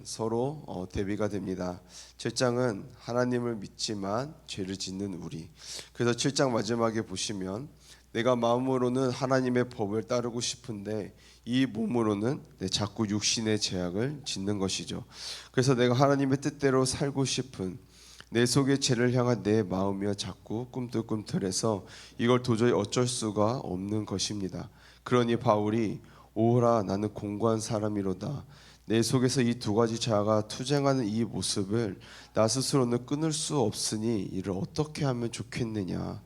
서로 대비가 됩니다. 7장은 하나님을 믿지만 죄를 짓는 우리. 그래서 7장 마지막에 보시면 내가 마음으로는 하나님의 법을 따르고 싶은데 이 몸으로는 자꾸 육신의 죄악을 짓는 것이죠. 그래서 내가 하나님의 뜻대로 살고 싶은 내 속의 죄를 향한 내 마음이여 자꾸 꿈틀꿈틀해서 이걸 도저히 어쩔 수가 없는 것입니다. 그러니 바울이 오호라 나는 공고한 사람이로다. 내 속에서 이 두 가지 자아가 투쟁하는 이 모습을 나 스스로는 끊을 수 없으니 이를 어떻게 하면 좋겠느냐.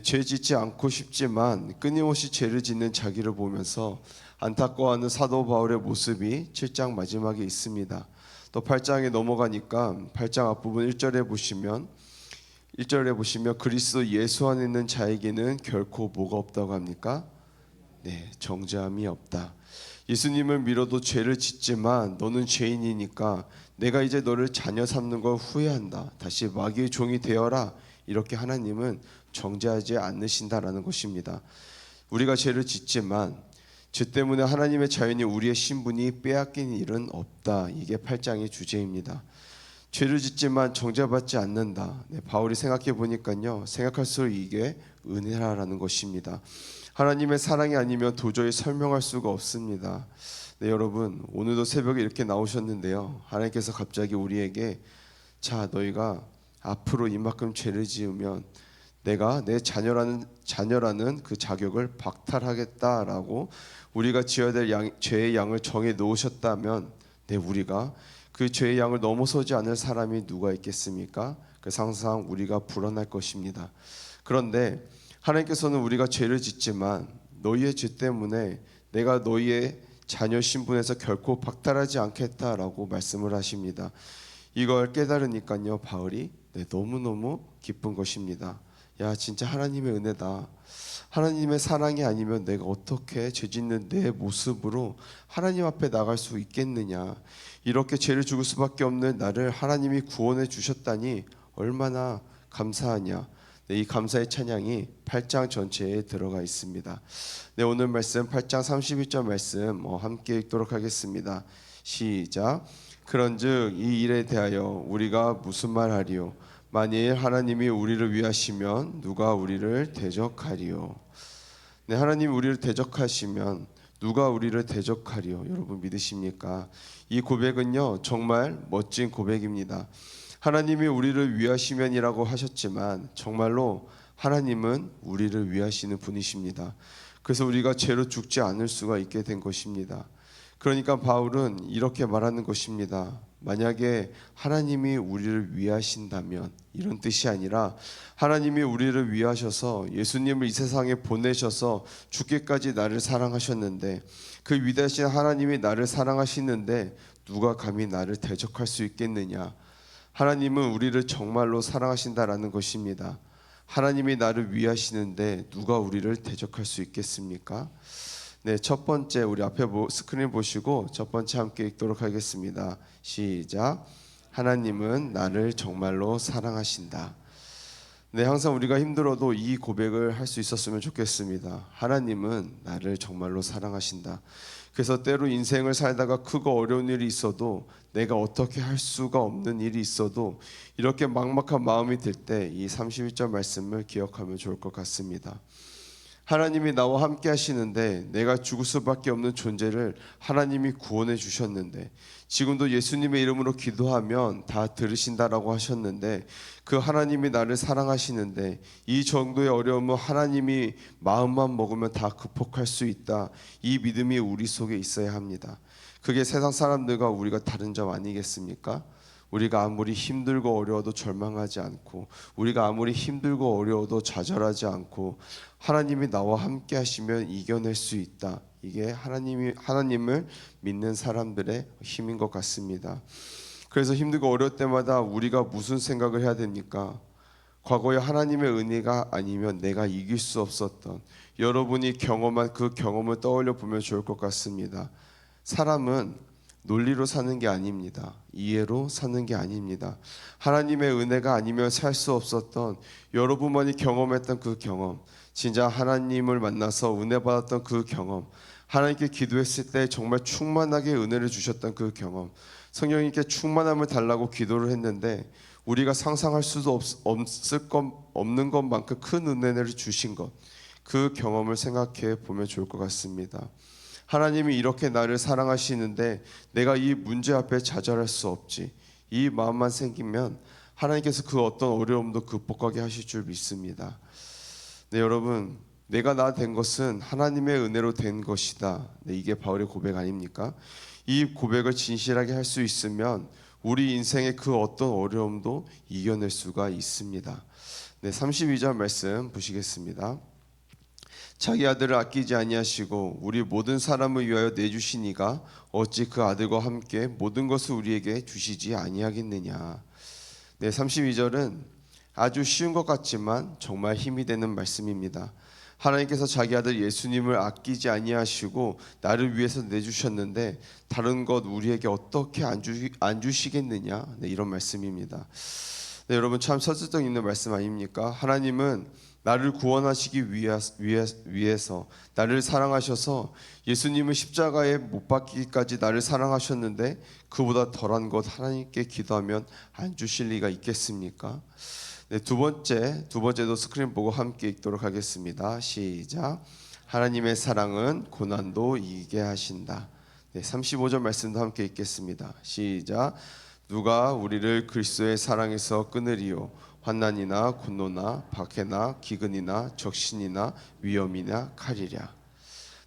죄 짓지 않고 싶지만 끊임없이 죄를 짓는 자기를 보면서 안타까워하는 사도 바울의 모습이 7장 마지막에 있습니다. 또 8장에 넘어가니까 8장 앞부분 1절에 보시면 그리스도 예수 안에 있는 자에게는 결코 뭐가 없다고 합니까? 정죄함이 없다. 예수님을 믿어도 죄를 짓지만 너는 죄인이니까 내가 이제 너를 자녀 삼는 걸 후회한다. 다시 마귀의 종이 되어라. 이렇게 하나님은 정죄하지 않으신다라는 것입니다. 우리가 죄를 짓지만 죄 때문에 하나님의 자연이 우리의 신분이 빼앗긴 일은 없다. 이게 8장의 주제입니다. 죄를 짓지만 정죄받지 않는다. 바울이 생각해 보니까요, 생각할수록 이게 은혜라는 것입니다. 하나님의 사랑이 아니면 도저히 설명할 수가 없습니다. 여러분 오늘도 새벽에 이렇게 나오셨는데요, 하나님께서 갑자기 우리에게 자 너희가 앞으로 이만큼 죄를 지으면 내가 내 자녀라는 그 자격을 박탈하겠다라고 우리가 지어야 될 죄의 양을 정해 놓으셨다면 우리가 그 죄의 양을 넘어서지 않을 사람이 누가 있겠습니까? 그래서 항상 우리가 불안할 것입니다. 그런데 하나님께서는 우리가 죄를 짓지만 너희의 죄 때문에 내가 너희의 자녀 신분에서 결코 박탈하지 않겠다라고 말씀을 하십니다. 이걸 깨달으니까요, 바울이 너무너무 기쁜 것입니다. 야, 진짜 하나님의 은혜다. 하나님의 사랑이 아니면 내가 어떻게 죄 짓는 내 모습으로 하나님 앞에 나갈 수 있겠느냐. 이렇게 죄를 죽을 수밖에 없는 나를 하나님이 구원해 주셨다니 얼마나 감사하냐. 이 감사의 찬양이 8장 전체에 들어가 있습니다. 오늘 말씀 8장 31절 말씀 함께 읽도록 하겠습니다. 시작. 그런즉 이 일에 대하여 우리가 무슨 말하리요? 만일 하나님이 우리를 위하시면 누가 우리를 대적하리요? 하나님이 우리를 대적하시면 누가 우리를 대적하리요? 여러분 믿으십니까? 이 고백은요 정말 멋진 고백입니다. 하나님이 우리를 위하시면이라고 하셨지만 정말로 하나님은 우리를 위하시는 분이십니다. 그래서 우리가 죄로 죽지 않을 수가 있게 된 것입니다. 그러니까 바울은 이렇게 말하는 것입니다. 만약에 하나님이 우리를 위하신다면, 이런 뜻이 아니라 하나님이 우리를 위하셔서 예수님을 이 세상에 보내셔서 죽기까지 나를 사랑하셨는데, 그 위대하신 하나님이 나를 사랑하시는데 누가 감히 나를 대적할 수 있겠느냐. 하나님은 우리를 정말로 사랑하신다라는 것입니다. 하나님이 나를 위하시는데 누가 우리를 대적할 수 있겠습니까? 첫 번째 우리 앞에 스크린 보시고 첫 번째 함께 읽도록 하겠습니다. 시작. 하나님은 나를 정말로 사랑하신다. 항상 우리가 힘들어도 이 고백을 할 수 있었으면 좋겠습니다. 하나님은 나를 정말로 사랑하신다. 그래서 때로 인생을 살다가 크고 어려운 일이 있어도, 내가 어떻게 할 수가 없는 일이 있어도 이렇게 막막한 마음이 들 때 이 31절 말씀을 기억하면 좋을 것 같습니다. 하나님이 나와 함께 하시는데 내가 죽을 수밖에 없는 존재를 하나님이 구원해 주셨는데, 지금도 예수님의 이름으로 기도하면 다 들으신다라고 하셨는데, 그 하나님이 나를 사랑하시는데 이 정도의 어려움은 하나님이 마음만 먹으면 다 극복할 수 있다. 이 믿음이 우리 속에 있어야 합니다. 그게 세상 사람들과 우리가 다른 점 아니겠습니까? 우리가 아무리 힘들고 어려워도 절망하지 않고, 우리가 아무리 힘들고 어려워도 좌절하지 않고, 하나님이 나와 함께 하시면 이겨낼 수 있다. 이게 하나님을 믿는 사람들의 힘인 것 같습니다. 그래서 힘들고 어려울 때마다 우리가 무슨 생각을 해야 됩니까? 과거에 하나님의 은혜가 아니면 내가 이길 수 없었던, 여러분이 경험한 그 경험을 떠올려 보면 좋을 것 같습니다. 사람은 논리로 사는 게 아닙니다. 이해로 사는 게 아닙니다. 하나님의 은혜가 아니면 살 수 없었던, 여러분만이 경험했던 그 경험, 진짜 하나님을 만나서 은혜 받았던 그 경험, 하나님께 기도했을 때 정말 충만하게 은혜를 주셨던 그 경험, 성령님께 충만함을 달라고 기도를 했는데 우리가 상상할 수도 없는 것만큼 큰 은혜를 주신 것, 그 경험을 생각해 보면 좋을 것 같습니다. 하나님이 이렇게 나를 사랑하시는데 내가 이 문제 앞에 좌절할 수 없지, 이 마음만 생기면 하나님께서 그 어떤 어려움도 극복하게 하실 줄 믿습니다. 네, 여러분, 내가 나 된 것은 하나님의 은혜로 된 것이다. 네, 이게 바울의 고백 아닙니까? 이 고백을 진실하게 할 수 있으면 우리 인생의 그 어떤 어려움도 이겨낼 수가 있습니다. 네, 32절 말씀 보시겠습니다. 자기 아들을 아끼지 아니하시고 우리 모든 사람을 위하여 내주신 이가 어찌 그 아들과 함께 모든 것을 우리에게 주시지 아니하겠느냐. 네, 32절은 아주 쉬운 것 같지만 정말 힘이 되는 말씀입니다. 하나님께서 자기 아들 예수님을 아끼지 아니하시고 나를 위해서 내주셨는데 다른 것 우리에게 어떻게 안 주시겠느냐. 네, 이런 말씀입니다. 네, 여러분, 참 설득력 있는 말씀 아닙니까? 하나님은 나를 구원하시기 위해서 나를 사랑하셔서 예수님을 십자가에 못 박기까지 나를 사랑하셨는데 그보다 덜한 것 하나님께 기도하면 안 주실 리가 있겠습니까? 네, 두 번째도 스크린 보고 함께 읽도록 하겠습니다. 시작. 하나님의 사랑은 고난도 이기게 하신다. 네, 35절 말씀도 함께 읽겠습니다. 시작. 누가 우리를 그리스도의 사랑에서 끊으리요? 환난이나 곤노나 박해나 기근이나 적신이나 위험이나 칼이랴.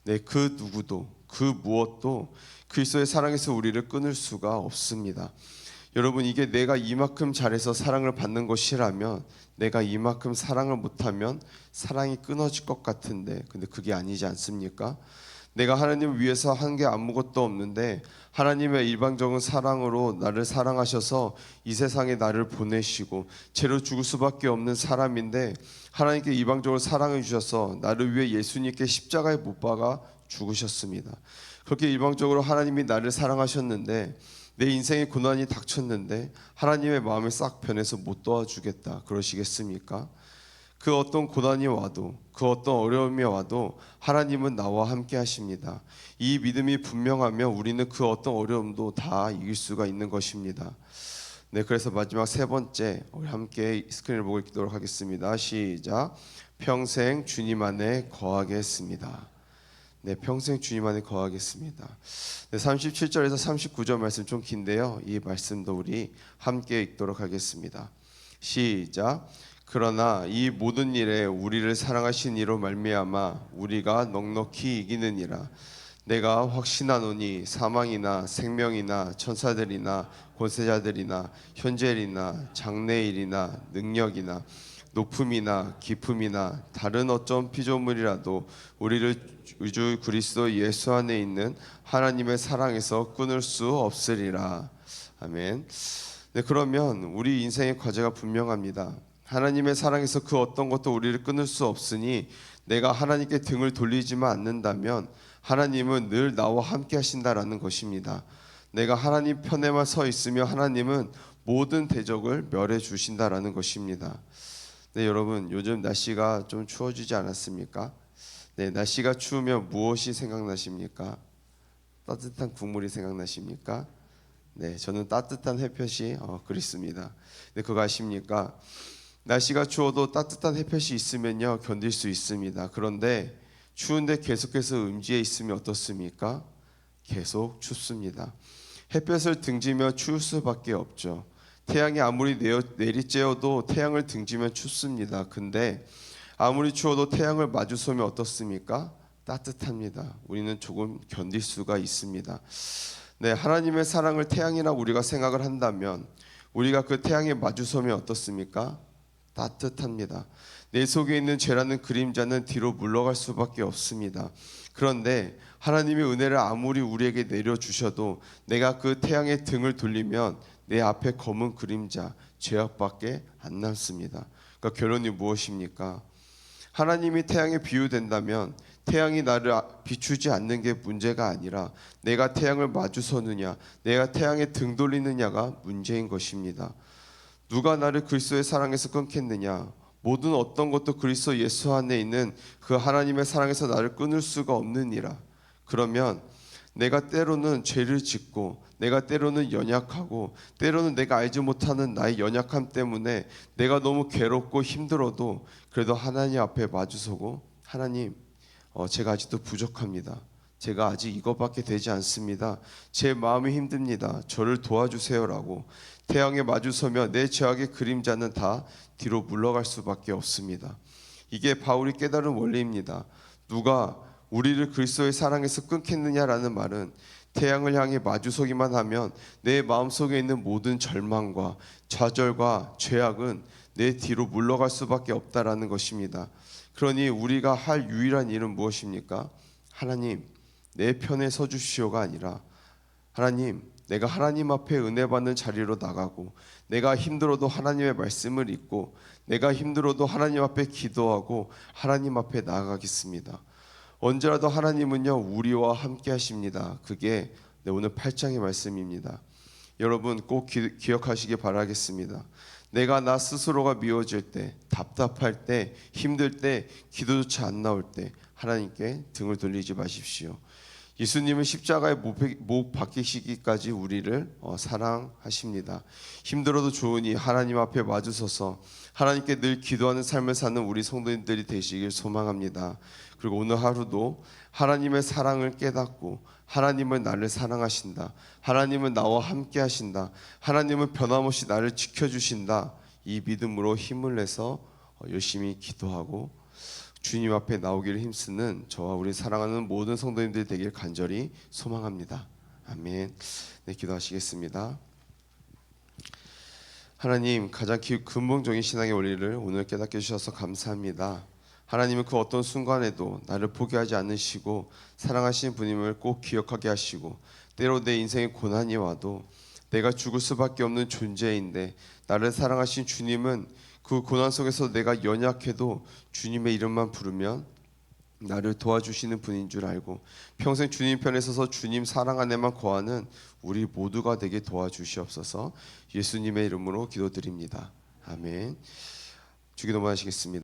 네, 그 누구도 그 무엇도 그리스도의 사랑에서 우리를 끊을 수가 없습니다. 여러분, 이게 내가 이만큼 잘해서 사랑을 받는 것이라면, 내가 이만큼 사랑을 못하면 사랑이 끊어질 것 같은데, 근데 그게 아니지 않습니까? 내가 하나님을 위해서 한 게 아무것도 없는데 하나님의 일방적인 사랑으로 나를 사랑하셔서 이 세상에 나를 보내시고 죄로 죽을 수밖에 없는 사람인데 하나님께 일방적으로 사랑해 주셔서 나를 위해 예수님께 십자가에 못 박아 죽으셨습니다. 그렇게 일방적으로 하나님이 나를 사랑하셨는데 내 인생에 고난이 닥쳤는데 하나님의 마음이 싹 변해서 못 도와주겠다 그러시겠습니까? 그 어떤 고난이 와도 그 어떤 어려움이 와도 하나님은 나와 함께 하십니다. 이 믿음이 분명하면 우리는 그 어떤 어려움도 다 이길 수가 있는 것입니다. 네, 그래서 마지막 세 번째 우리 함께 스크린을 보고 읽도록 하겠습니다. 시작. 평생 주님 안에 거하겠습니다. 네, 평생 주님 안에 거하겠습니다. 네, 37절에서 39절 말씀 좀 긴데요. 이 말씀도 우리 함께 읽도록 하겠습니다. 시작. 그러나 이 모든 일에 우리를 사랑하신 이로 말미암아 우리가 넉넉히 이기느니라. 내가 확신하노니 사망이나 생명이나 천사들이나 권세자들이나 현재일이나 장래일이나 능력이나 높음이나 깊음이나 다른 어떤 피조물이라도 우리를 주 그리스도 예수 안에 있는 하나님의 사랑에서 끊을 수 없으리라. 아멘. 네, 그러면 우리 인생의 과제가 분명합니다. 하나님의 사랑에서 그 어떤 것도 우리를 끊을 수 없으니 내가 하나님께 등을 돌리지만 않는다면 하나님은 늘 나와 함께 하신다라는 것입니다. 내가 하나님 편에만 서 있으며 하나님은 모든 대적을 멸해 주신다라는 것입니다. 네, 여러분, 요즘 날씨가 좀 추워지지 않았습니까? 네, 날씨가 추우면 무엇이 생각나십니까? 따뜻한 국물이 생각나십니까? 네, 저는 따뜻한 햇볕이 그립습니다. 네, 그거 아십니까? 날씨가 추워도 따뜻한 햇볕이 있으면요 견딜 수 있습니다. 그런데 추운데 계속해서 음지에 있으면 어떻습니까? 계속 춥습니다. 햇볕을 등지면 추울 수밖에 없죠. 태양이 아무리 내리쬐어도 태양을 등지면 춥습니다. 근데 아무리 추워도 태양을 마주서면 어떻습니까? 따뜻합니다. 우리는 조금 견딜 수가 있습니다. 네, 하나님의 사랑을 태양이나 우리가 생각을 한다면 우리가 그 태양에 마주서면 어떻습니까? 따뜻합니다. 내 속에 있는 죄라는 그림자는 뒤로 물러갈 수밖에 없습니다. 그런데 하나님의 은혜를 아무리 우리에게 내려주셔도 내가 그 태양의 등을 돌리면 내 앞에 검은 그림자, 죄악밖에 안 남습니다. 그러니까 결론이 무엇입니까? 하나님이 태양에 비유된다면 태양이 나를 비추지 않는 게 문제가 아니라 내가 태양을 마주서느냐, 내가 태양에 등 돌리느냐가 문제인 것입니다. 누가 나를 그리스도의 사랑에서 끊겠느냐? 모든 어떤 것도 그리스도 예수 안에 있는 그 하나님의 사랑에서 나를 끊을 수가 없느니라. 그러면 내가 때로는 죄를 짓고 내가 때로는 연약하고 때로는 내가 알지 못하는 나의 연약함 때문에 내가 너무 괴롭고 힘들어도 그래도 하나님 앞에 마주서고 하나님 제가 아직도 부족합니다. 제가 아직 이것밖에 되지 않습니다. 제 마음이 힘듭니다. 저를 도와주세요라고 태양에 마주서며 내 죄악의 그림자는 다 뒤로 물러갈 수밖에 없습니다. 이게 바울이 깨달은 원리입니다. 누가 우리를 그리스도의 사랑에서 끊겠느냐라는 말은 태양을 향해 마주서기만 하면 내 마음속에 있는 모든 절망과 좌절과 죄악은 내 뒤로 물러갈 수밖에 없다라는 것입니다. 그러니 우리가 할 유일한 일은 무엇입니까? 하나님, 내 편에 서 주시오가 아니라 하나님, 내가 하나님 앞에 은혜 받는 자리로 나가고 내가 힘들어도 하나님의 말씀을 읽고 내가 힘들어도 하나님 앞에 기도하고 하나님 앞에 나아가겠습니다. 언제라도 하나님은요 우리와 함께 하십니다. 그게 오늘 8장의 말씀입니다. 여러분 꼭 기억하시기 바라겠습니다. 내가 나 스스로가 미워질 때, 답답할 때, 힘들 때, 기도조차 안 나올 때 하나님께 등을 돌리지 마십시오. 예수님은 십자가에 못 박히시기까지 우리를 사랑하십니다. 힘들어도 좋으니 하나님 앞에 마주서서 하나님께 늘 기도하는 삶을 사는 우리 성도님들이 되시길 소망합니다. 그리고 오늘 하루도 하나님의 사랑을 깨닫고 하나님은 나를 사랑하신다, 하나님은 나와 함께 하신다, 하나님은 변함없이 나를 지켜주신다, 이 믿음으로 힘을 내서 열심히 기도하고 주님 앞에 나오기를 힘쓰는 저와 우리 사랑하는 모든 성도님들이 되길 간절히 소망합니다. 아멘. 네, 기도하시겠습니다. 하나님, 가장 근본적인 신앙의 원리를 오늘 깨닫게 해주셔서 감사합니다. 하나님은 그 어떤 순간에도 나를 포기하지 않으시고 사랑하시는 분임을 꼭 기억하게 하시고 때로 내 인생에 고난이 와도 내가 죽을 수밖에 없는 존재인데 나를 사랑하신 주님은 그 고난 속에서 내가 연약해도 주님의 이름만 부르면 나를 도와주시는 분인 줄 알고 평생 주님 편에 서서 주님 사랑 안에만 거하는 우리 모두가 되게 도와주시옵소서. 예수님의 이름으로 기도드립니다. 아멘. 주기도문 하시겠습니다.